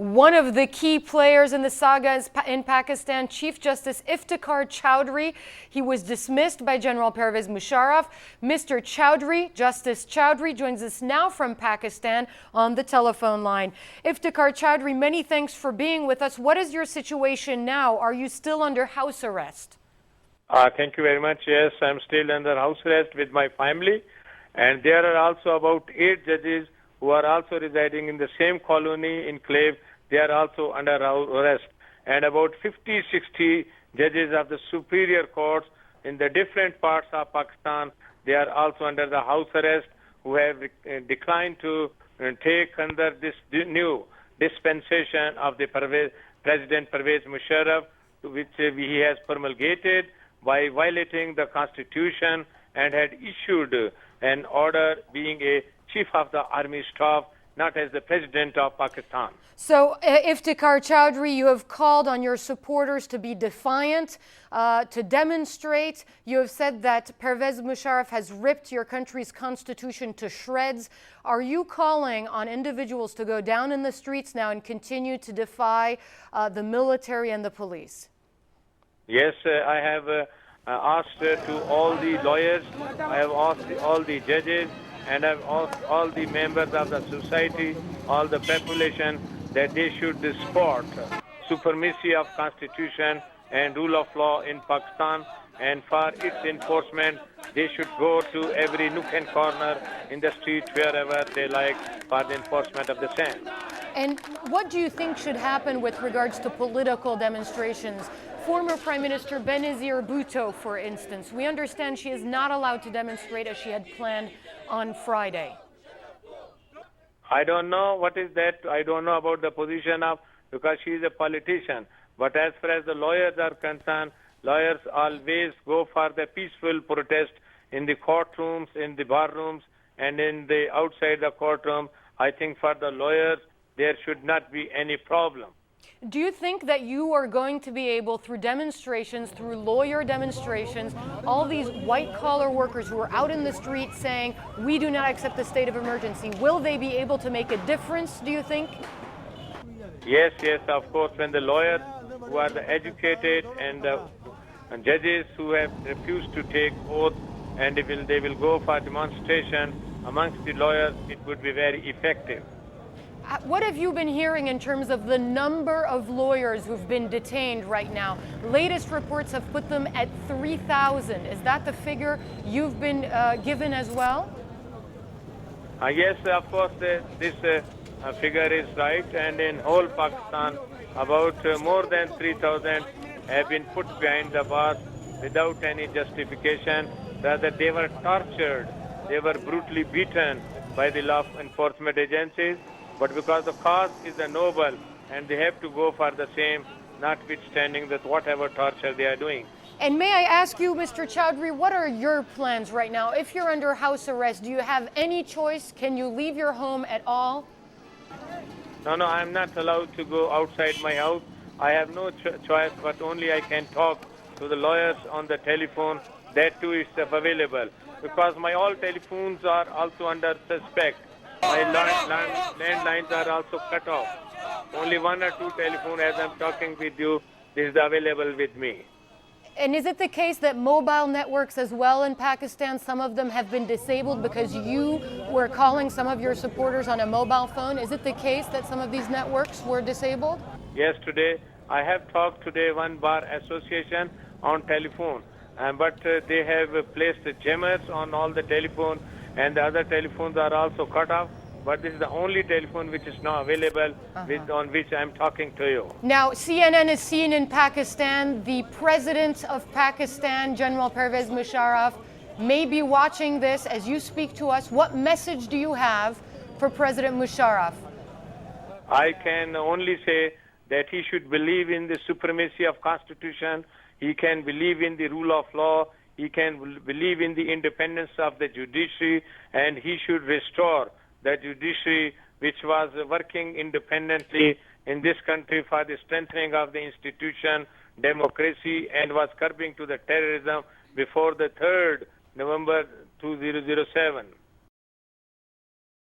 One of the key players in the saga is in Pakistan, Chief Justice Inftikhar Chouhdry. He was dismissed by General Pervez Musharraf. Mr. Chouhdry, Justice Chouhdry, joins us now from Pakistan on the telephone line. Inftikhar Chouhdry, many thanks for being with us. What is your situation now? Are you still under house arrest? Thank you very much. Yes, I'm still under house arrest with my family. And there are also about 8 judges who are also residing in the same colony enclave. They are also under arrest. And about 50-60 judges of the superior courts in the different parts of Pakistan, they are also under the house arrest, who have declined to take under this new dispensation of the President Pervez Musharraf, which he has promulgated by violating the constitution and had issued an order being a chief of the army staff, not as the president of Pakistan. So, Inftikhar Chouhdry, you have called on your supporters to be defiant, to demonstrate. You have said that Pervez Musharraf has ripped your country's constitution to shreds. Are you calling on individuals to go down in the streets now and continue to defy the military and the police? Yes, I have asked to all the lawyers, I have asked all the judges, and I've asked all the members of the society, all the population, that they should support supremacy of constitution and rule of law in Pakistan, and for its enforcement, they should go to every nook and corner in the street wherever they like for the enforcement of the same. And what do you think should happen with regards to political demonstrations? Former Prime Minister Benazir Bhutto, for instance, we understand she is not allowed to demonstrate as she had planned on Friday. I don't know what is that. I don't know about the position of, because she is a politician. But as far as the lawyers are concerned, lawyers always go for the peaceful protest in the courtrooms, in the bar rooms, and in the outside the courtroom. I think for the lawyers, there should not be any problem. Do you think that you are going to be able, through demonstrations, through lawyer demonstrations, all these white-collar workers who are out in the street saying, we do not accept the state of emergency, will they be able to make a difference, do you think? Yes, of course. When the lawyers who are the educated and judges who have refused to take oath, and they will go for demonstration amongst the lawyers, it would be very effective. What have you been hearing in terms of the number of lawyers who've been detained right now? Latest reports have put them at 3,000. Is that the figure you've been given as well? Yes, of course, this figure is right. And in whole Pakistan, about more than 3,000 have been put behind the bars without any justification. Rather, they were tortured. They were brutally beaten by the law enforcement agencies. But because the cause is a noble and they have to go for the same, notwithstanding that whatever torture they are doing. And may I ask you, Mr. Chouhdry, what are your plans right now? If you're under house arrest, do you have any choice? Can you leave your home at all? No, I'm not allowed to go outside my house. I have no choice, but only I can talk to the lawyers on the telephone. That too is available. Because my all telephones are also under suspect. My landlines are also cut off. Only 1 or 2 telephones as I'm talking with you is available with me. And is it the case that mobile networks as well in Pakistan, some of them have been disabled because you were calling some of your supporters on a mobile phone? Is it the case that some of these networks were disabled? Yes, today I have talked today one bar association on telephone, but they have placed jammers on all the telephone, and the other telephones are also cut off. But this is the only telephone which is now available on which I'm talking to you. Now, CNN is seen in Pakistan. The president of Pakistan, General Pervez Musharraf, may be watching this as you speak to us. What message do you have for President Musharraf? I can only say that he should believe in the supremacy of Constitution. He can believe in the rule of law. He can believe in the independence of the judiciary, and he should restore the judiciary, which was working independently in this country for the strengthening of the institution, democracy, and was curbing to the terrorism before the 3rd November 2007.